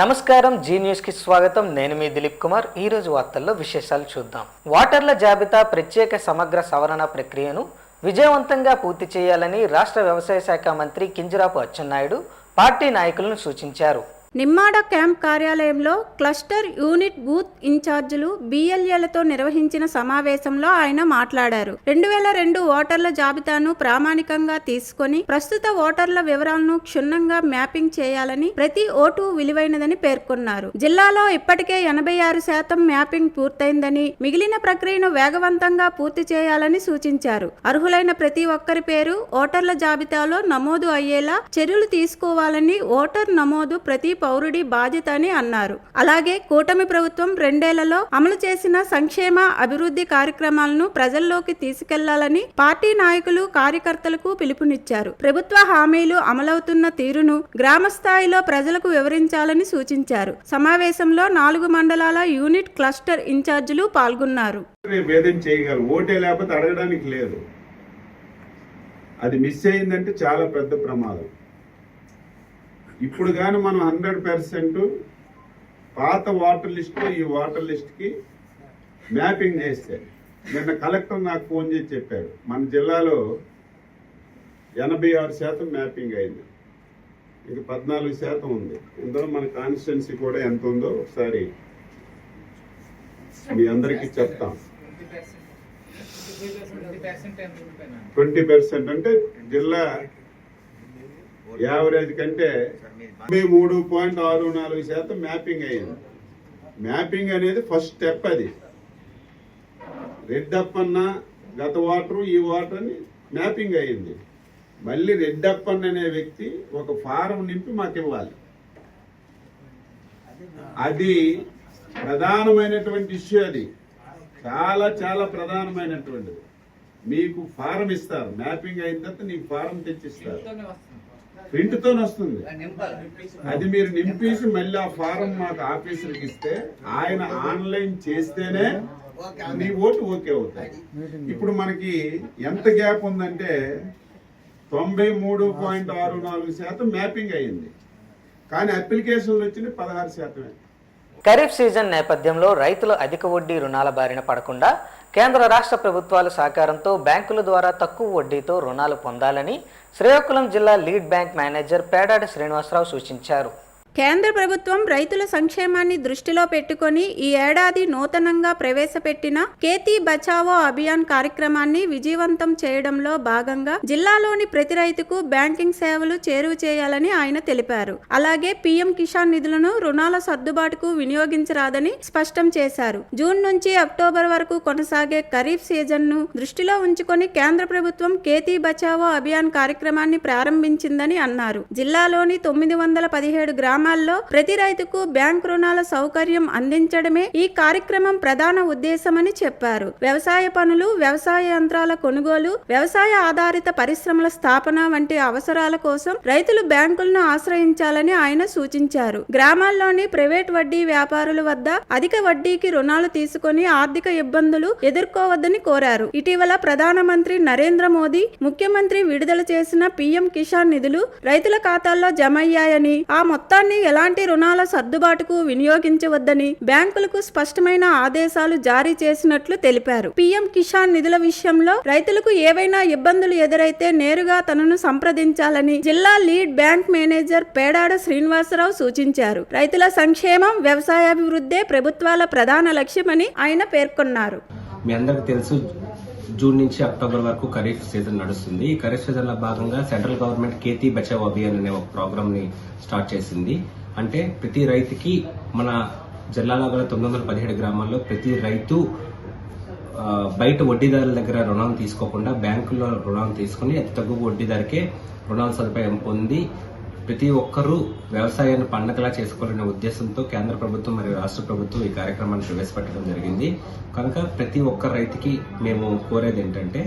నమస్కారం, G news కి స్వాగతం. నేను మీ దిలీప్ కుమార్. ఈ రోజు వార్తల్లో విశేషాలు చూద్దాం. ఓటర్ల జాబితా ప్రత్యేక సమగ్ర సవరణ ప్రక్రియను విజయవంతంగా పూర్తి చేయాలని రాష్ట్ర వ్యవసాయ శాఖ మంత్రి కింజరాపు అచ్చెన్నాయుడు పార్టీ నాయకులను సూచించారు. నిమ్మాడ క్యాంప్ కార్యాలయంలో క్లస్టర్ యూనిట్ బూత్ ఇన్ఛార్జీలు బిఎల్ఏలతో నిర్వహించిన సమావేశంలో ఆయన మాట్లాడారు. 2002 ఓటర్ల జాబితాను ప్రామాణికంగా తీసుకొని ప్రస్తుత ఓటర్ల వివరాలను క్షుణ్ణంగా మ్యాపింగ్ చేయాలని, ప్రతి ఓటు విలువైనదని పేర్కొన్నారు. జిల్లాలో ఇప్పటికే 86% మ్యాపింగ్ పూర్తయిందని, మిగిలిన ప్రక్రియను వేగవంతంగా పూర్తి చేయాలని సూచించారు. అర్హులైన ప్రతి ఒక్కరి పేరు ఓటర్ల జాబితాలో నమోదు అయ్యేలా చర్యలు తీసుకోవాలని, ఓటర్ నమోదు ప్రతి పౌరుడి బాధ్యత అని అన్నారు. అలాగే కూటమి ప్రభుత్వం 2 ఏళ్లలో అమలు చేసిన సంక్షేమ అభివృద్ధి కార్యక్రమాలను ప్రజల్లోకి తీసుకెళ్లాలని పార్టీ నాయకులు, కార్యకర్తలకు పిలుపునిచ్చారు. ప్రభుత్వ హామీలు అమలవుతున్న తీరును గ్రామ స్థాయిలో ప్రజలకు వివరించాలని సూచించారు. సమావేశంలో 4 మండలాల యూనిట్ క్లస్టర్ ఇన్ఛార్జీలు పాల్గొన్నారు. ఓటే లేకపోతే అడగడానికి లేదు. అది మిస్ అయిందంటే చాలా పెద్ద ప్రమాదం. ఇప్పుడు కానీ మనం 100% పాత ఓటర్ లిస్టు ఈ ఓటర్ లిస్ట్కి మ్యాపింగ్ చేస్తే, నిన్న కలెక్టర్ నాకు ఫోన్ చేసి చెప్పాడు, మన జిల్లాలో 86% మ్యాపింగ్ అయింది, ఇక 14% ఉంది. ఇందులో మన కాన్స్టిట్యున్సీ కూడా ఎంత ఉందో ఒకసారి మీ అందరికీ చెప్తాం. 20% అంటే జిల్లా యావరేజ్ కంటే 3.64% మ్యాపింగ్ అయింది. మ్యాపింగ్ అనేది ఫస్ట్ స్టెప్. అది రెడ్డప్పన్న గత ఓటరు ఈ ఓటర్ అని మ్యాపింగ్ అయింది. మళ్ళీ రెడ్డప్పన్న అనే వ్యక్తి ఒక ఫారం నింపి మాకు ఇవ్వాలి. అది ప్రధానమైనటువంటి ఇష్యూ. అది చాలా చాలా ప్రధానమైనటువంటిది. మీకు ఫారం ఇస్తారు, మ్యాపింగ్ అయిన తర్వాత నీకు ఫారం తెచ్చిస్తారు, ప్రింట్తో వస్తుంది. అది మీరు నింపేసి మళ్ళీ ఆ ఫారం మాకు ఆఫీసర్కి ఇస్తే ఆయన ఆన్లైన్ చేస్తేనే నీ ఓటు ఓకే అవుతాయి. ఇప్పుడు మనకి ఎంత గ్యాప్ ఉందంటే 93.64% మ్యాపింగ్ అయ్యింది, కానీ అప్లికేషన్లు వచ్చింది 16%. ఖరీఫ్ సీజన్ నేపథ్యంలో రైతులు అధిక వడ్డీ రుణాల బారిన పడకుండా కేంద్ర రాష్ట్ర ప్రభుత్వాల సహకారంతో బ్యాంకుల ద్వారా తక్కువ వడ్డీతో రుణాలు పొందాలని శ్రీకాకుళం జిల్లా లీడ్ బ్యాంక్ మేనేజర్ పేడాడి శ్రీనివాసరావు సూచించారు. కేంద్ర ప్రభుత్వం రైతుల సంక్షేమాన్ని దృష్టిలో పెట్టుకొని ఈ ఏడాది నూతనంగా ప్రవేశపెట్టిన ఖేతీ బచావో అభియాన్ కార్యక్రమాన్ని విజయవంతం చేయడంలో భాగంగా జిల్లాలోని ప్రతి రైతుకు బ్యాంకింగ్ సేవలు చేరువ చేయాలని ఆయన తెలిపారు. అలాగే పీఎం కిసాన్ నిధులను రుణాల సర్దుబాటుకు వినియోగించరాదని స్పష్టం చేశారు. జూన్ నుంచి అక్టోబర్ వరకు కొనసాగే ఖరీఫ్ సీజన్ ను దృష్టిలో ఉంచుకొని కేంద్ర ప్రభుత్వం ఖేతీ బచావో అభియాన్ కార్యక్రమాన్ని ప్రారంభించిందని అన్నారు. జిల్లాలోని 917 గ్రామాల్లో ప్రతి రైతుకు బ్యాంక్ రుణాల సౌకర్యం అందించడమే ఈ కార్యక్రమం ప్రధాన ఉద్దేశమని చెప్పారు. వ్యవసాయ పనులు, వ్యవసాయ యంత్రాల కొనుగోలు, వ్యవసాయ ఆధారిత పరిశ్రమల స్థాపన వంటి అవసరాల కోసం రైతులు బ్యాంకులను ఆశ్రయించాలని ఆయన సూచించారు. గ్రామాల్లోని ప్రైవేట్ వడ్డీ వ్యాపారుల వద్ద అధిక వడ్డీకి రుణాలు తీసుకొని ఆర్థిక ఇబ్బందులు ఎదుర్కోవద్దని కోరారు. ఇటీవల ప్రధానమంత్రి నరేంద్ర మోదీ, ముఖ్యమంత్రి విడుదల చేసిన పీఎం కిసాన్ నిధులు రైతుల ఖాతాల్లో జమయ్యాయని, ఆ మొత్తాన్ని ఎలాంటి రుణాల సర్దుబాటుకు వినియోగించవద్దని బ్యాంకులకు స్పష్టమైన ఆదేశాలు జారీ చేసినట్లు తెలిపారు. పీఎం కిసాన్ నిధుల విషయంలో రైతులకు ఏవైనా ఇబ్బందులు ఎదురైతే నేరుగా తనను సంప్రదించాలని జిల్లా lead bank manager Pedada Srinivasarao సూచించారు. రైతుల సంక్షేమం, వ్యవసాయాభివృద్ధే ప్రభుత్వాల ప్రధాన లక్ష్యమని ఆయన పేర్కొన్నారు. మీ అందరికీ తెలుసు, జూన్ నుంచి అక్టోబర్ వరకు ఖరీఫ్ సీజన్ నడుస్తుంది. ఈ ఖరీఫ్ సీజన్ లో భాగంగా సెంట్రల్ గవర్నమెంట్ ఖేతీ బచావో అభియాన్ అనే ఒక ప్రోగ్రామ్ ని స్టార్ట్ చేసింది. అంటే ప్రతి రైతుకి, మన జిల్లాలో గల 917 గ్రామాల్లో ప్రతి రైతు బయట వడ్డీదారుల దగ్గర రుణం తీసుకోకుండా బ్యాంకుల్లో రుణం తీసుకుని అతి తక్కువ వడ్డీ ధరకే రుణాల సదుపాయం పొంది ప్రతి ఒక్కరూ వ్యవసాయాన్ని పండగలా చేసుకోవాలనే ఉద్దేశంతో కేంద్ర ప్రభుత్వం మరియు రాష్ట్ర ప్రభుత్వం ఈ కార్యక్రమాన్ని ప్రవేశపెట్టడం జరిగింది. కనుక ప్రతి ఒక్క రైతుకి మేము కోరేది ఏంటంటే,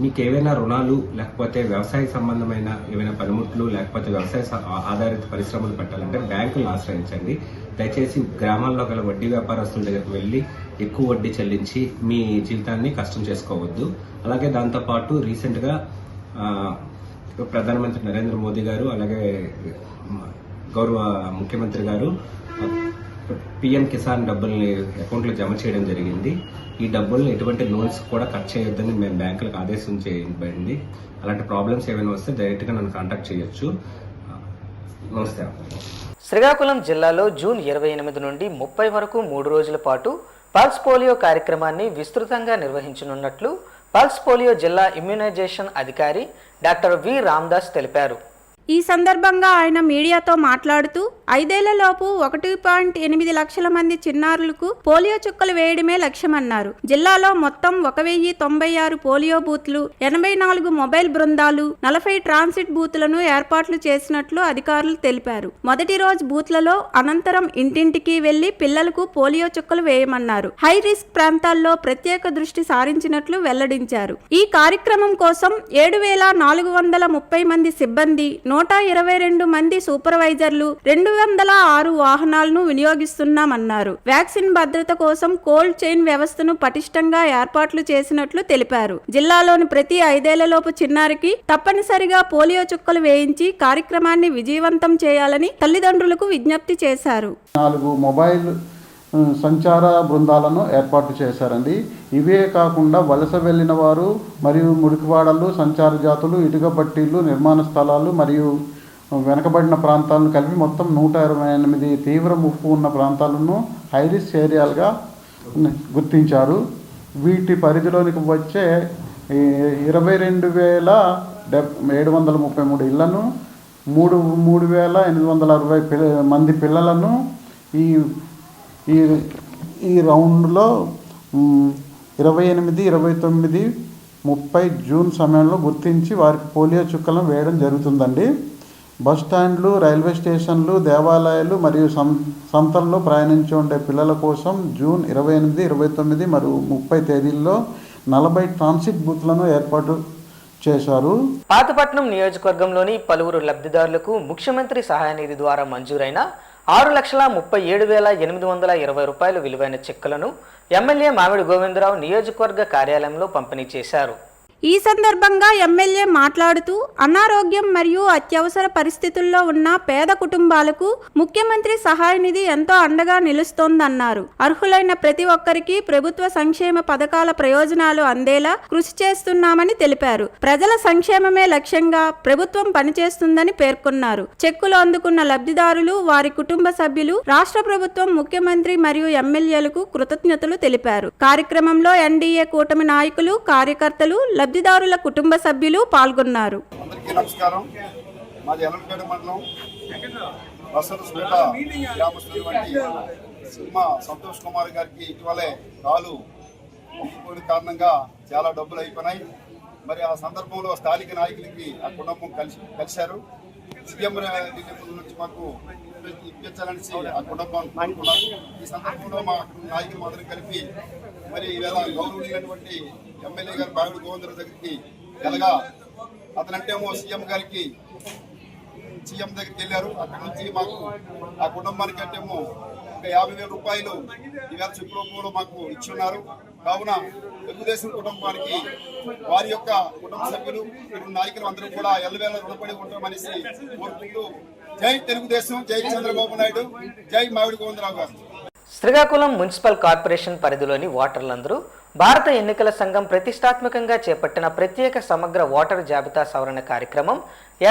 మీకు ఏవైనా రుణాలు లేకపోతే వ్యవసాయ సంబంధమైన ఏవైనా పనిముట్లు లేకపోతే వ్యవసాయ ఆధారిత పరిశ్రమలు పెట్టాలంటే బ్యాంకులను ఆశ్రయించండి. దయచేసి గ్రామాల్లో గల వడ్డీ వ్యాపారస్తుల దగ్గరకు వెళ్లి ఎక్కువ వడ్డీ చెల్లించి మీ జీవితాన్ని కష్టం చేసుకోవద్దు. అలాగే దాంతోపాటు రీసెంట్ గా ప్రధానమంత్రి నరేంద్ర మోదీ గారు అలాగే గౌరవ ముఖ్యమంత్రి గారు పిఎం కిసాన్ డబ్బుల్ని అకౌంట్లో జమ చేయడం జరిగింది. ఈ డబ్బుల్ని ఎటువంటి లోన్స్ కూడా ఖర్చు చేయొద్దని మేము బ్యాంకులకు ఆదేశం చేయబడింది. అలాంటి ప్రాబ్లమ్స్ ఏమైనా వస్తే డైరెక్ట్గా నన్ను కాంటాక్ట్ చేయొచ్చు. నమస్తే. శ్రీకాకుళం జిల్లాలో జూన్ 28 నుండి 30 వరకు 3 రోజుల పాటు పల్స్ పోలియో కార్యక్రమాన్ని విస్తృతంగా నిర్వహించనున్నట్లు పల్స్ పోలియో జిల్లా ఇమ్యునైజేషన్ అధికారి డాక్టర్ వి రామ్దాస్ తెలిపారు. ఈ సందర్భంగా ఆయన మీడియాతో మాట్లాడుతూ 5 ఏళ్లలోపు 1.8 లక్షల మంది చిన్నారులకు పోలియో చుక్కలు వేయడమే లక్ష్యమన్నారు. జిల్లాలో మొత్తం 1096 పోలియో బూత్లు, 84 మొబైల్ బృందాలు, 40 ట్రాన్సిట్ బూత్లను ఏర్పాట్లు చేసినట్లు అధికారులు తెలిపారు. మొదటి రోజు బూత్లలో అనంతరం ఇంటింటికి వెళ్లి పిల్లలకు పోలియో చుక్కలు వేయమన్నారు. హై రిస్క్ ప్రాంతాల్లో ప్రత్యేక దృష్టి సారించినట్లు వెల్లడించారు. ఈ కార్యక్రమం కోసం 7430 మంది సిబ్బంది, 122 మంది సూపర్వైజర్లు, 206 వాహనాలను వినియోగిస్తున్నామన్నారు. వ్యాక్సిన్ భద్రత కోసం కోల్డ్ చైన్ వ్యవస్థను పటిష్టంగా ఏర్పాట్లు చేసినట్లు తెలిపారు. జిల్లాలోని ప్రతి 5 ఏళ్లలోపు చిన్నారికి తప్పనిసరిగా పోలియో చుక్కలు వేయించి కార్యక్రమాన్ని విజయవంతం చేయాలని తల్లిదండ్రులకు విజ్ఞప్తి చేశారు. 4 మొబైల్ సంచార బృందాలను ఏర్పాటు చేశారండి. ఇవే కాకుండా వలస వెళ్లిన వారు మరియు మురికివాడలు, సంచార జాతులు, ఇటుక బట్టీలు, నిర్మాణ స్థలాలు మరియు వెనకబడిన ప్రాంతాలను కలిపి మొత్తం 128 తీవ్ర ముప్పు ఉన్న ప్రాంతాలను హైరిస్క్ ఏరియాలుగా గుర్తించారు. వీటి పరిధిలోనికి వచ్చే 22,733 ఇళ్లను, 3,860 మంది పిల్లలను ఈ రౌండ్లో 28, 29, 30 జూన్ సమయంలో గుర్తించి వారికి పోలియో చుక్కలను వేయడం జరుగుతుందండి. బస్ స్టాండ్లు, రైల్వే స్టేషన్లు, దేవాలయాలు మరియు సంతల్లో ప్రయాణించి ఉండే పిల్లల కోసం జూన్ 28, 29 మరియు 30 తేదీల్లో 40 ట్రాన్సిట్ బూత్లను ఏర్పాటు చేశారు. పాతపట్నం నియోజకవర్గంలోని పలువురు లబ్ధిదారులకు ముఖ్యమంత్రి సహాయ నిధి ద్వారా మంజూరైన 6,37,820 రూపాయల విలువైన చెక్కులను ఎమ్మెల్యే మామిడి గోవిందరావు నియోజకవర్గ కార్యాలయంలో పంపిణీ చేశారు. ఈ సందర్భంగా ఎమ్మెల్యే మాట్లాడుతూ అనారోగ్యం మరియు అత్యవసర పరిస్థితుల్లో ఉన్న పేద కుటుంబాలకు ముఖ్యమంత్రి సహాయ నిధి ఎంతో అండగా నిలుస్తోందన్నారు. అర్హులైన ప్రతి ఒక్కరికి ప్రభుత్వ సంక్షేమ పథకాల ప్రయోజనాలు అందేలా కృషి చేస్తున్నామని తెలిపారు. ప్రజల సంక్షేమమే లక్ష్యంగా ప్రభుత్వం పనిచేస్తుందని పేర్కొన్నారు. చెక్కులు అందుకున్న లబ్ధిదారులు, వారి కుటుంబ సభ్యులు రాష్ట్ర ప్రభుత్వం, ముఖ్యమంత్రి మరియు ఎమ్మెల్యేలకు కృతజ్ఞతలు తెలిపారు. కార్యక్రమంలో ఎన్డీఏ కూటమి నాయకులు, కార్యకర్తలు, లబ్ధిదారుల కుటుంబ సభ్యులు పాల్గొన్నారు. అందరికీ నమస్కారం. మాది ఎలంపేట మండలం వసంతపేట గ్రామస్తున్నటువంటి సినిమా సంతోష్ కుమార్ గారికి ఇటీవలే కాలు పోయిన కారణంగా చాలా డబ్బులు అయిపోయినాయి. మరి ఆ సందర్భంలో స్థానిక నాయకులకి ఆ కుటుంబం కలిశారు. సీఎం నుంచి మాకు ఇప్పించాలని ఆ కుటుంబం అనుకున్నారు. ఈ సందర్భంలో మా నాయకులు అందరూ కలిపి మరి ఇలా గౌరవనీయులైనటువంటి ఎమ్మెల్యే గారు మామిడి గోవిందరావు దగ్గరికి వెళ్ళగా అతనంటేమో సీఎం దగ్గరికి వెళ్ళారు. అక్కడి నుంచి మాకు ఆ కుటుంబానికి అంటేమో ఒక 50,000 రూపాయలు ఇవాళ చెక్ రూపంలో మాకు ఇచ్చున్నారు. కావున తెలుగుదేశం కుటుంబానికి వారి యొక్క కుటుంబ సభ్యులు, నాయకులు అందరూ కూడా ఎల్లవేళ రుణపడి ఉంటామనేసి కోరుకుంటూ జై తెలుగుదేశం, జై చంద్రబాబు నాయుడు, జై మామిడి గోవిందరావు గారు. శ్రీకాకుళం మున్సిపల్ కార్పొరేషన్ పరిధిలోని ఓటర్లందరూ భారత ఎన్నికల సంఘం ప్రతిష్టాత్మకంగా చేపట్టిన ప్రత్యేక సమగ్ర ఓటర్ జాబితా సవరణ కార్యక్రమం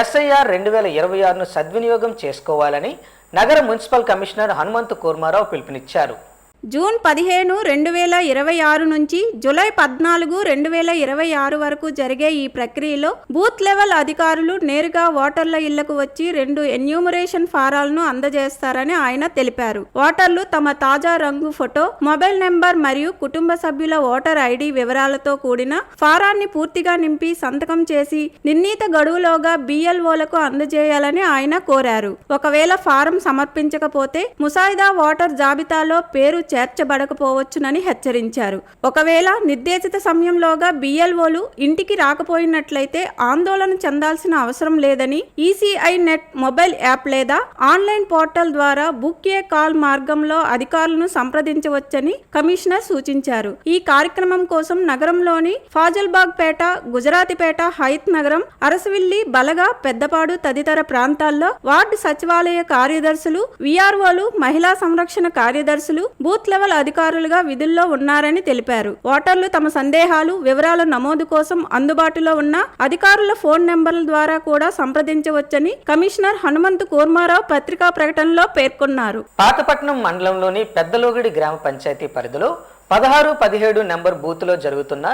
SIR 2026ను సద్వినియోగం చేసుకోవాలని నగర మున్సిపల్ కమిషనర్ హనుమంతు కూర్మారావు పిలుపునిచ్చారు. జూన్ 15, 2026 నుంచి జూలై 14, 2026 వరకు జరిగే ఈ ప్రక్రియలో బూత్ లెవెల్ అధికారులు నేరుగా ఓటర్ల ఇళ్లకు వచ్చి 2 ఎన్యూమరేషన్ ఫారాలను అందజేస్తారని ఆయన తెలిపారు. ఓటర్లు తమ తాజా రంగు ఫోటో, మొబైల్ నెంబర్ మరియు కుటుంబ సభ్యుల ఓటర్ ID వివరాలతో కూడిన ఫారాన్ని పూర్తిగా నింపి సంతకం చేసి నిర్ణీత గడువులోగా BLOలకు అందజేయాలని ఆయన కోరారు. ఒకవేళ ఫారం సమర్పించకపోతే ముసాయిదా ఓటర్ జాబితాలో పేరు చేర్చబడకపోవచ్చునని హెచ్చరించారు. ఒకవేళ నిర్దేశిత సమయంలోగా BLOలు ఇంటికి రాకపోయినట్లయితే ఆందోళన చెందాల్సిన అవసరం లేదని ECI నెట్ మొబైల్ యాప్ లేదా ఆన్లైన్ పోర్టల్ ద్వారా బుక్ ఏ కాల్ మార్గంలో అధికారులను సంప్రదించవచ్చని కమిషనర్ సూచించారు. ఈ కార్యక్రమం కోసం నగరంలోని ఫాజల్బాగ్ పేట, గుజరాతిపేట, హైత్ నగరం, అరసవిల్లి, బలగా, పెద్దపాడు తదితర ప్రాంతాల్లో వార్డు సచివాలయ కార్యదర్శులు, VROలు, మహిళా సంరక్షణ కార్యదర్శులు బూత్ లెవెల్ అధికారులుగా విధుల్లో ఉన్నారని తెలిపారు. ఓటర్లు తమ సందేహాలు, వివరాల నమోదు కోసం అందుబాటులో ఉన్న అధికారుల ఫోన్ నెంబర్ల ద్వారా కూడా సంప్రదించవచ్చని కమిషనర్ హనుమంతు కూర్మారావు పత్రికా ప్రకటనలో పేర్కొన్నారు. పాతపట్నం మండలంలోని పెద్దలోగిడి గ్రామ పంచాయతీ పరిధిలో 16, 17 నెంబర్ బూత్లో జరుగుతున్న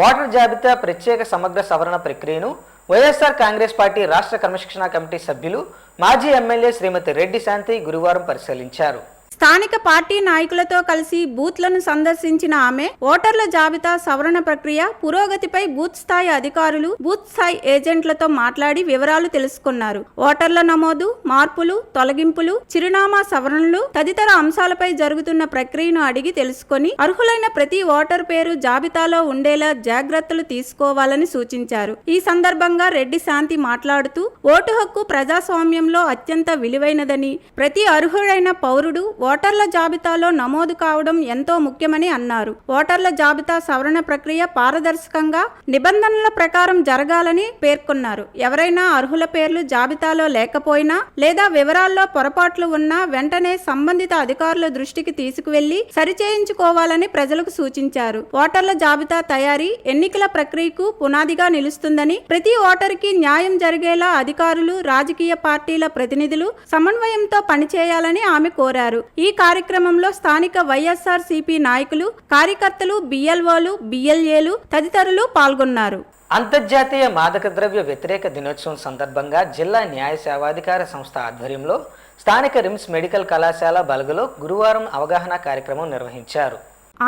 ఓటర్ జాబితా ప్రత్యేక సమగ్ర సవరణ ప్రక్రియను వైఎస్ఆర్ కాంగ్రెస్ పార్టీ రాష్ట్ర క్రమశిక్షణ కమిటీ సభ్యులు, మాజీ ఎమ్మెల్యే శ్రీమతి రెడ్డి శాంతి గురువారం పరిశీలించారు. స్థానిక పార్టీ నాయకులతో కలిసి బూత్లను సందర్శించిన ఆమె ఓటర్ల జాబితా సవరణ ప్రక్రియ పురోగతిపై బూత్ స్థాయి అధికారులు, బూత్ స్థాయి ఏజెంట్లతో మాట్లాడి వివరాలు తెలుసుకున్నారు. ఓటర్ల నమోదు, మార్పులు, తొలగింపులు, చిరునామా సవరణలు తదితర అంశాలపై జరుగుతున్న ప్రక్రియను అడిగి తెలుసుకొని అర్హులైన ప్రతి ఓటర్ పేరు జాబితాలో ఉండేలా జాగ్రత్తలు తీసుకోవాలని సూచించారు. ఈ సందర్భంగా రెడ్డి శాంతి మాట్లాడుతూ ఓటు హక్కు ప్రజాస్వామ్యంలో అత్యంత విలువైనదని, ప్రతి అర్హుడైన పౌరుడు ఓటర్ల జాబితాలో నమోదు కావడం ఎంతో ముఖ్యమని అన్నారు. ఓటర్ల జాబితా సవరణ ప్రక్రియ పారదర్శకంగా నిబంధనల ప్రకారం జరగాలని పేర్కొన్నారు. ఎవరైనా అర్హుల పేర్లు జాబితాలో లేకపోయినా లేదా వివరాల్లో పొరపాట్లు ఉన్నా వెంటనే సంబంధిత అధికారుల దృష్టికి తీసుకువెళ్లి సరిచేయించుకోవాలని ప్రజలకు సూచించారు. ఓటర్ల జాబితా తయారీ ఎన్నికల ప్రక్రియకు పునాదిగా నిలుస్తుందని, ప్రతి ఓటరుకి న్యాయం జరిగేలా అధికారులు, రాజకీయ పార్టీల ప్రతినిధులు సమన్వయంతో పనిచేయాలని ఆమె కోరారు. ఈ కార్యక్రమంలో స్థానిక వైఎస్ఆర్సీపీ నాయకులు, కార్యకర్తలు, BLOలు, BLAలు తదితరులు పాల్గొన్నారు. అంతర్జాతీయ మాదక ద్రవ్య వ్యతిరేక దినోత్సవం సందర్భంగా జిల్లా న్యాయ సేవాధికార సంస్థ ఆధ్వర్యంలో స్థానిక రిమ్స్ మెడికల్ కళాశాల బలగలో గురువారం అవగాహన కార్యక్రమం నిర్వహించారు.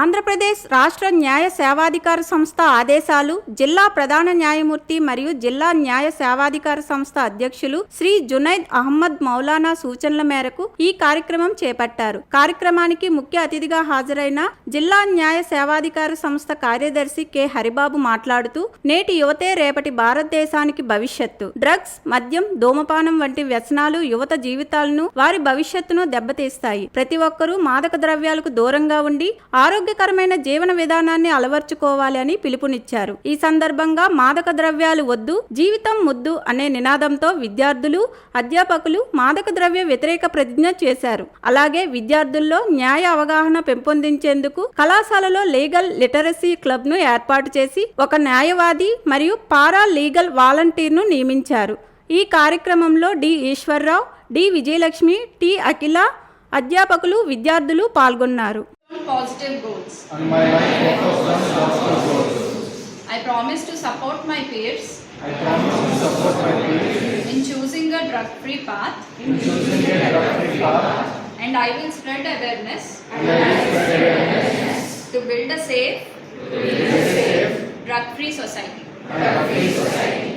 ఆంధ్రప్రదేశ్ రాష్ట్ర న్యాయ సేవాధికార సంస్థ ఆదేశాలు, జిల్లా ప్రధాన న్యాయమూర్తి మరియు జిల్లా న్యాయ సేవాధికార సంస్థ అధ్యక్షులు శ్రీ జునైద్ అహ్మద్ మౌలానా సూచనల మేరకు ఈ కార్యక్రమం చేపట్టారు. కార్యక్రమానికి ముఖ్య అతిథిగా హాజరైన జిల్లా న్యాయ సేవాధికార సంస్థ కార్యదర్శి కె హరిబాబు మాట్లాడుతూ, నేటి యువతే రేపటి భారతదేశానికి భవిష్యత్తు. డ్రగ్స్, మద్యం, ధూమపానం వంటి వ్యసనాలు యువత జీవితాలను, వారి భవిష్యత్తును దెబ్బతీస్తాయి. ప్రతి ఒక్కరూ మాదక ద్రవ్యాలకు దూరంగా ఉండి ఆరోగ్యకరమైన జీవన విధానాన్ని అలవర్చుకోవాలి అని పిలుపునిచ్చారు. ఈ సందర్భంగా మాదక ద్రవ్యాలు వద్దు, జీవితం ముద్దు అనే నినాదంతో విద్యార్థులు, అధ్యాపకులు మాదక ద్రవ్య వ్యతిరేక ప్రతిజ్ఞ చేశారు. అలాగే విద్యార్థుల్లో న్యాయ అవగాహన పెంపొందించేందుకు కళాశాలలో లీగల్ లిటరసీ క్లబ్ ను ఏర్పాటు చేసి ఒక న్యాయవాది మరియు పారా లీగల్ వాలంటీర్ను నియమించారు. ఈ కార్యక్రమంలో D Eshwar Rao, D Vijayalakshmi, T Akhila, అధ్యాపకులు, విద్యార్థులు పాల్గొన్నారు. Positive goals. And my life focused on positive goals. I promise to support my peers I promise to support my peers in choosing a drug-free path, in choosing a drug-free path, and I will spread awareness and I will spread awareness to build a safe, drug-free society. drug-free society.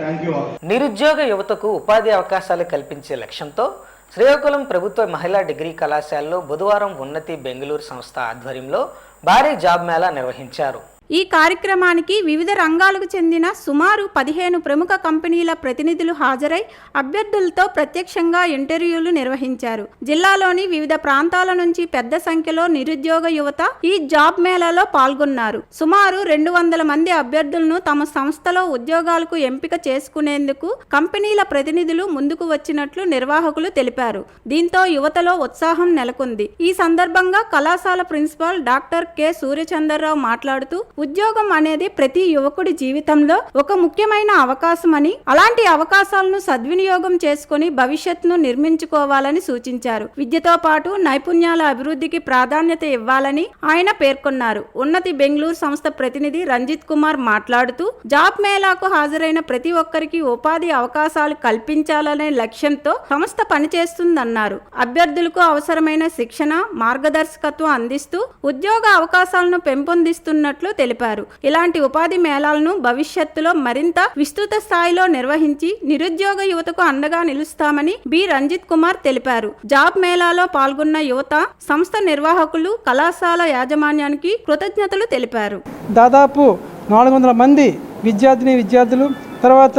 Thank you all. నిరుద్యోగ యువతకు ఉపాధి అవకాశాలు కల్పించే లక్ష్యంతో శ్రీకాకుళం ప్రభుత్వ మహిళా degree కళాశాలలో బుధవారం ఉన్నతి బెంగళూరు సంస్థ ఆధ్వర్యంలో భారీ జాబ్ మేళా నిర్వహించారు. ఈ కార్యక్రమానికి వివిధ రంగాలకు చెందిన సుమారు 15 ప్రముఖ కంపెనీల ప్రతినిధులు హాజరై అభ్యర్థులతో ప్రత్యక్షంగా ఇంటర్వ్యూలు నిర్వహించారు. జిల్లాలోని వివిధ ప్రాంతాల నుంచి పెద్ద సంఖ్యలో నిరుద్యోగ యువత ఈ జాబ్ మేళాలో పాల్గొన్నారు. సుమారు 200 మంది అభ్యర్థులను తమ సంస్థలో ఉద్యోగాలకు ఎంపిక చేసుకునేందుకు కంపెనీల ప్రతినిధులు ముందుకు వచ్చినట్లు నిర్వాహకులు తెలిపారు. దీంతో యువతలో ఉత్సాహం నెలకొంది. ఈ సందర్భంగా కళాశాల ప్రిన్సిపాల్ డాక్టర్ కె సూర్యచంద్రరావు మాట్లాడుతూ, ఉద్యోగం అనేది ప్రతి యువకుడి జీవితంలో ఒక ముఖ్యమైన అవకాశమని, అలాంటి అవకాశాలను సద్వినియోగం చేసుకుని భవిష్యత్తును నిర్మించుకోవాలని సూచించారు. విద్యతో పాటు నైపుణ్యాల అభివృద్ధికి ప్రాధాన్యత ఇవ్వాలని ఆయన పేర్కొన్నారు. ఉన్నతి బెంగళూరు సంస్థ ప్రతినిధి రంజిత్ కుమార్ మాట్లాడుతూ, జాబ్ మేళాకు హాజరైన ప్రతి ఒక్కరికి ఉపాధి అవకాశాలు కల్పించాలనే లక్ష్యంతో సంస్థ పనిచేస్తుందన్నారు. అభ్యర్థులకు అవసరమైన శిక్షణ, మార్గదర్శకత్వం అందిస్తూ ఉద్యోగ అవకాశాలను పెంపొందిస్తున్నట్లు తెలిపారు. ఇలాంటి ఉపాధి మేళాలను భవిష్యత్తులో మరింత విస్తృత స్థాయిలో నిర్వహించి నిరుద్యోగ యువతకు అండగా నిలుస్తామని బి రంజిత్ కుమార్ తెలిపారు. జాబ్ మేళాలో పాల్గొన్న యువత, సంస్థ నిర్వాహకులు, కళాశాల యాజమాన్యానికి కృతజ్ఞతలు తెలిపారు. దాదాపు 400 మంది విద్యార్థులు, తర్వాత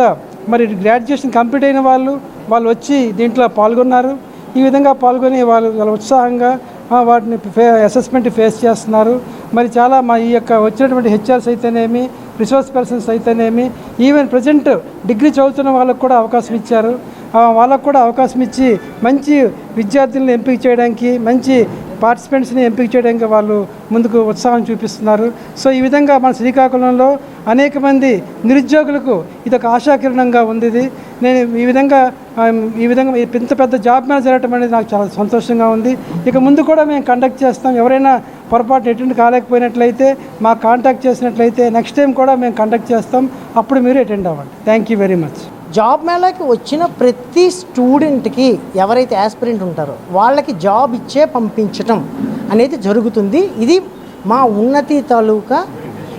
మరి గ్రాడ్యుయేషన్ కంప్లీట్ అయిన వాళ్ళు వచ్చి దీంట్లో పాల్గొన్నారు. ఈ విధంగా పాల్గొని వాళ్ళు ఉత్సాహంగా వాటిని అసెస్మెంట్ ఫేస్ చేస్తున్నారు. మరి చాలా మా ఈ యొక్క వచ్చినటువంటి హెచ్ఆర్స్ అయితేనేమి, రిసోర్స్ పర్సన్స్ అయితేనేమి, ఈవెన్ ప్రజెంట్ డిగ్రీ చదువుతున్న వాళ్ళకు కూడా అవకాశం ఇచ్చారు. వాళ్ళకు కూడా అవకాశం ఇచ్చి మంచి విద్యార్థులను ఎంపిక చేయడానికి, మంచి పార్టిసిపెంట్స్ని ఎంపిక చేయడానికి వాళ్ళు ముందుకు ఉత్సాహం చూపిస్తున్నారు. సో ఈ విధంగా మన శ్రీకాకుళంలో అనేక మంది నిరుద్యోగులకు ఇది ఒక ఆశాకిరణంగా ఉంది. నేను ఈ విధంగా ఇంత పెద్ద జాబ్ మేళ జరగటం అనేది నాకు చాలా సంతోషంగా ఉంది. ఇక ముందు కూడా మేము కండక్ట్ చేస్తాం. ఎవరైనా పొరపాటు అటెండ్ కాలేకపోయినట్లయితే మాకు కాంటాక్ట్ చేసినట్లయితే నెక్స్ట్ టైం కూడా మేము కండక్ట్ చేస్తాం. అప్పుడు మీరు అటెండ్ అవ్వండి. Thank you very much. Job మేళాకి వచ్చిన ప్రతి స్టూడెంట్కి ఎవరైతే యాస్పిరెంట్ ఉంటారో వాళ్ళకి జాబ్ ఇచ్చే పంపించటం అనేది జరుగుతుంది. ఇది మా ఉన్నతి తాలూకా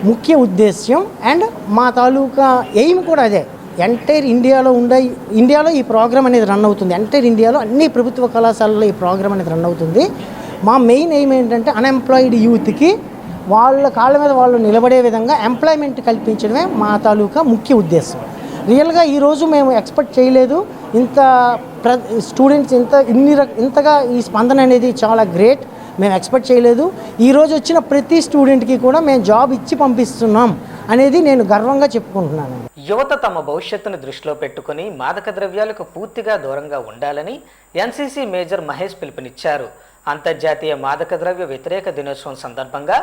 ముఖ్య ఉద్దేశ్యం అండ్ మా తాలూకా ఎయిమ్ కూడా అదే. ఎంటైర్ ఇండియాలో ఈ ప్రోగ్రామ్ అనేది రన్ అవుతుంది. ఎంటైర్ ఇండియాలో అన్ని ప్రభుత్వ కళాశాలలో ఈ ప్రోగ్రామ్ అనేది రన్ అవుతుంది. మా మెయిన్ ఎయిమ్ ఏంటంటే అన్ఎంప్లాయిడ్ యూత్కి వాళ్ళ కాళ్ళ మీద వాళ్ళు నిలబడే విధంగా ఎంప్లాయ్మెంట్ కల్పించడమే మా తాలూకా ముఖ్య ఉద్దేశం. రియల్గా ఈరోజు మేము ఎక్స్పెక్ట్ చేయలేదు. స్టూడెంట్స్ ఇంతగా ఈ స్పందన అనేది చాలా గ్రేట్. మేము ఎక్స్పెక్ట్ చేయలేదు. ఈరోజు వచ్చిన ప్రతి స్టూడెంట్కి కూడా మేము జాబ్ ఇచ్చి పంపిస్తున్నాం అనేది నేను గర్వంగా చెప్పుకుంటున్నాను. యువత తమ భవిష్యత్తును దృష్టిలో పెట్టుకుని మాదక ద్రవ్యాలకు పూర్తిగా దూరంగా ఉండాలని ఎన్సీసీ మేజర్ మహేష్ పిలుపునిచ్చారు. అంతర్జాతీయ మాదక ద్రవ్య వ్యతిరేక దినోత్సవం సందర్భంగా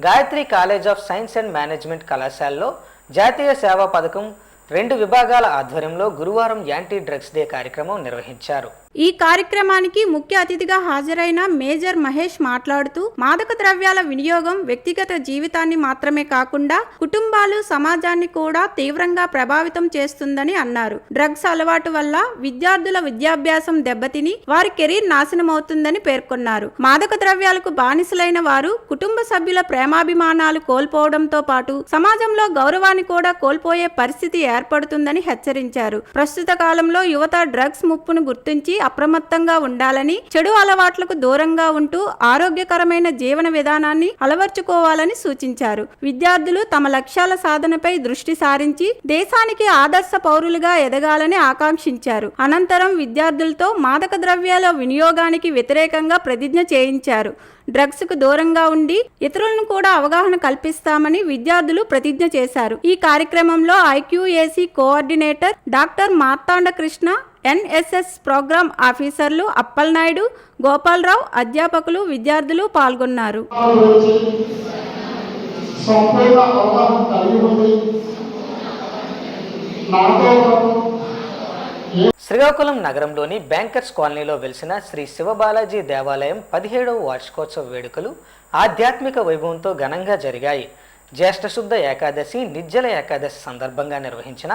Gayatri college of science and management కళాశాలలో జాతీయ సేవా పథకం 2 విభాగాల ఆధ్వర్యంలో గురువారం యాంటీ డ్రగ్స్ డే కార్యక్రమం నిర్వహించారు. ఈ కార్యక్రమానికి ముఖ్య అతిథిగా హాజరైన మేజర్ మహేష్ మాట్లాడుతూ మాదక ద్రవ్యాల వినియోగం వ్యక్తిగత జీవితాన్ని మాత్రమే కాకుండా కుటుంబాలు, సమాజాన్ని కూడా తీవ్రంగా ప్రభావితం చేస్తుందని అన్నారు. డ్రగ్స్ అలవాటు వల్ల విద్యార్థుల విద్యాభ్యాసం దెబ్బతిని వారి కెరీర్ నాశనమవుతుందని పేర్కొన్నారు. మాదక ద్రవ్యాలకు బానిసలైన వారు కుటుంబ సభ్యుల ప్రేమాభిమానాలు కోల్పోవడంతో పాటు సమాజంలో గౌరవాన్ని కూడా కోల్పోయే పరిస్థితి ఏర్పడుతుందని హెచ్చరించారు. ప్రస్తుత కాలంలో యువత డ్రగ్స్ ముప్పును గుర్తించి అప్రమత్తంగా ఉండాలని, చెడు అలవాట్లకు దూరంగా ఉంటూ ఆరోగ్యకరమైన జీవన విధానాన్ని అలవర్చుకోవాలని సూచించారు. విద్యార్థులు తమ లక్ష్యాల సాధనపై దృష్టి సారించి దేశానికి ఆదర్శ పౌరులుగా ఎదగాలని ఆకాంక్షించారు. అనంతరం విద్యార్థులతో మాదక ద్రవ్యాల వినియోగానికి వ్యతిరేకంగా ప్రతిజ్ఞ చేయించారు. డ్రగ్స్ కు దూరంగా ఉండి ఇతరులను కూడా అవగాహన కల్పిస్తామని విద్యార్థులు ప్రతిజ్ఞ చేశారు. ఈ కార్యక్రమంలో IQAC coordinator doctor Marthanda Krishna, NSS programme ఆఫీసర్లు అప్పలనాయుడు, గోపాలరావు, అధ్యాపకులు, విద్యార్థులు పాల్గొన్నారు. శ్రీకాకుళం నగరంలోని బ్యాంకర్స్ కాలనీలో వెలిసిన శ్రీ శివబాలాజీ దేవాలయం 17వ వార్షికోత్సవ వేడుకలు ఆధ్యాత్మిక వైభవంతో ఘనంగా జరిగాయి. జ్యేష్ఠ శుద్ధ ఏకాదశి, నిర్జల ఏకాదశి సందర్భంగా నిర్వహించిన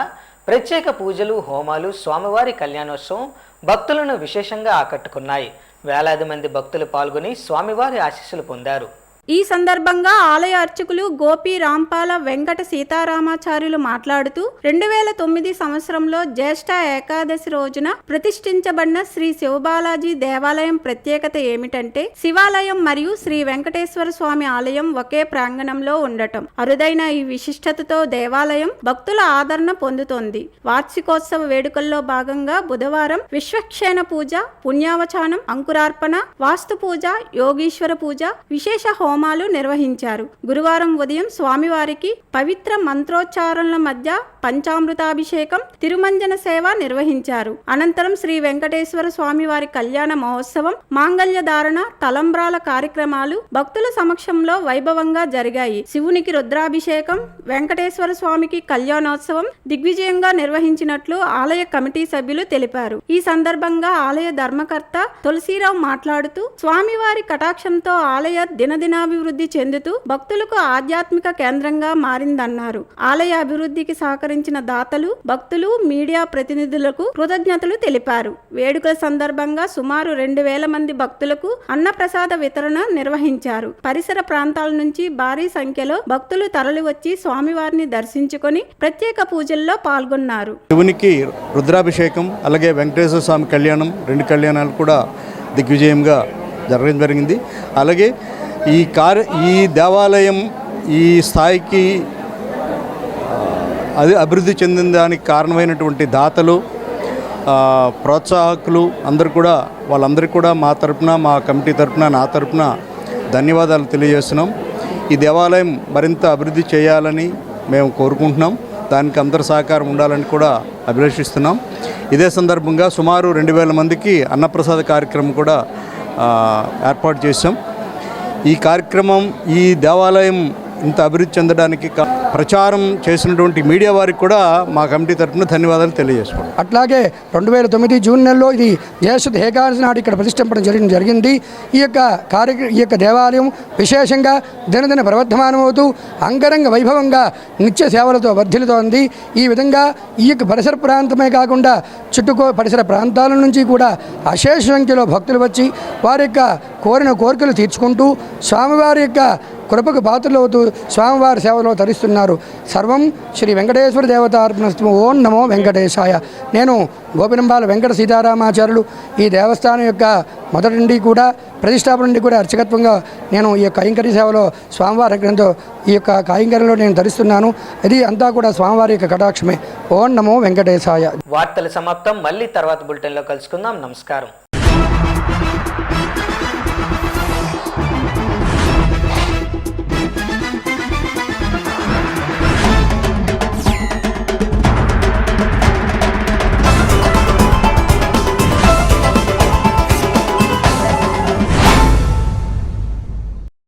ప్రత్యేక పూజలు, హోమాలు, స్వామివారి కళ్యాణోత్సవం భక్తులను విశేషంగా ఆకట్టుకున్నాయి. వేలాది మంది భక్తులు పాల్గొని స్వామివారి ఆశీస్సులు పొందారు. ఈ సందర్భంగా ఆలయ అర్చకులు గోపి రాంపాల వెంకట సీతారామాచార్యులు మాట్లాడుతూ 2009 సంవత్సరంలో జ్యేష్ఠ ఏకాదశి రోజున ప్రతిష్ఠించబడిన శ్రీ శివబాలాజీ దేవాలయం ప్రత్యేకత ఏమిటంటే శివాలయం మరియు శ్రీ వెంకటేశ్వర స్వామి ఆలయం ఒకే ప్రాంగణంలో ఉండటం. అరుదైన ఈ విశిష్టతతో దేవాలయం భక్తుల ఆదరణ పొందుతోంది. వార్షికోత్సవ వేడుకల్లో భాగంగా బుధవారం విశ్వక్షేణ పూజ, పుణ్యావచానం, అంకురార్పణ, వాస్తు పూజ, యోగీశ్వర పూజ, విశేష హోమాలు నిర్వహించారు. గురువారం ఉదయం స్వామివారికి పవిత్ర మంత్రోచ్చారణల మధ్య పంచామృతాభిషేకం, తిరుమంజన సేవ నిర్వహించారు. అనంతరం శ్రీ వెంకటేశ్వర స్వామివారి కళ్యాణ మహోత్సవం, మాంగళ్య ధారణ, తలంబ్రాల కార్యక్రమాలు భక్తుల సమక్షంలో వైభవంగా జరిగాయి. శివునికి రుద్రాభిషేకం, వెంకటేశ్వర స్వామికి కళ్యాణోత్సవం దిగ్విజయంగా నిర్వహించినట్లు ఆలయ కమిటీ సభ్యులు తెలిపారు. ఈ సందర్భంగా ఆలయ ధర్మకర్త తులసీరావు మాట్లాడుతూ స్వామివారి కటాక్షంతో ఆలయ దినదిన దినదినాభివృద్ధి చెందుతూ భక్తులకు ఆధ్యాత్మిక కేంద్రంగా మారిందన్నారు. ఆలయ అభివృద్ధికి సహకరించిన దాతలు, భక్తులు, మీడియా ప్రతినిధులకు కృతజ్ఞతలు తెలిపారు. వేడుకల సందర్భంగా సుమారు 2000 మంది భక్తులకు అన్నప్రసాద వితరణ నిర్వహించారు. పరిసర ప్రాంతాల నుంచి భారీ సంఖ్యలో భక్తులు తరలివచ్చి స్వామివారిని దర్శించుకొని ప్రత్యేక పూజల్లో పాల్గొన్నారు. శివునికి రుద్రాభిషేకం అలాగే వెంకటేశ్వర స్వామి కళ్యాణం, 2 కళ్యాణాలు కూడా దిగ్విజయంగా జరగడం జరిగింది. అలాగే ఈ దేవాలయం ఈ స్థాయికి అభివృద్ధి చెందిన దానికి కారణమైనటువంటి దాతలు, ప్రోత్సాహకులు అందరూ కూడా వాళ్ళందరికీ కూడా మా తరపున, మా కమిటీ తరపున, నా తరపున ధన్యవాదాలు తెలియజేస్తున్నాం. ఈ దేవాలయం మరింత అభివృద్ధి చేయాలని మేము కోరుకుంటున్నాం. దానికి అందరి సహకారం ఉండాలని కూడా అభిలషిస్తున్నాం. ఇదే సందర్భంగా సుమారు 2000 మందికి అన్నప్రసాద కార్యక్రమం కూడా ఏర్పాటు చేశాం. ఈ కార్యక్రమం ఈ దేవాలయం ఇంత అభివృద్ధి చెందడానికి ప్రచారం చేసినటువంటి మీడియా వారికి కూడా మా కమిటీ తరఫున ధన్యవాదాలు తెలియజేసుకోండి. అట్లాగే 2009 జూన్ నెలలో ఇది యేసుది ఏకాదశి నాడు ఇక్కడ ప్రతిష్ఠింపడం జరిగింది. ఈ యొక్క దేవాలయం విశేషంగా దినదిన ప్రవర్ధమానమవుతూ అంగరంగ వైభవంగా నిత్య సేవలతో వర్ధిల్లుతోంది. ఈ విధంగా ఈ యొక్క పరిసర ప్రాంతమే కాకుండా పరిసర ప్రాంతాల నుంచి కూడా అశేష సంఖ్యలో భక్తులు వచ్చి వారి యొక్క కోరిన కోరికలు తీర్చుకుంటూ స్వామివారి యొక్క కృపకు పాత్రలవుతూ స్వామివారి సేవలో తరిస్తున్నారు. సర్వం శ్రీ వెంకటేశ్వర దేవతార్పణస్తు. ఓం నమో వెంకటేశాయ. నేను గోపినంబాల వెంకట సీతారామాచార్యులు ఈ దేవస్థానం యొక్క మొదటి నుండి కూడా ప్రతిష్టాపన నుండి కూడా అర్చకత్వంగా నేను ఈ యొక్క కైంకర్య సేవలో స్వామివారి అనుగ్రహంతో ఈ యొక్క కైంకర్యంలో నేను ధరిస్తున్నాను. ఇది అంతా కూడా స్వామివారి యొక్క కటాక్షమే. ఓం నమో వెంకటేశాయ. వార్తలు సమాప్తం. మళ్ళీ తర్వాత బులెటిన్లో కలుసుకుందాం. నమస్కారం.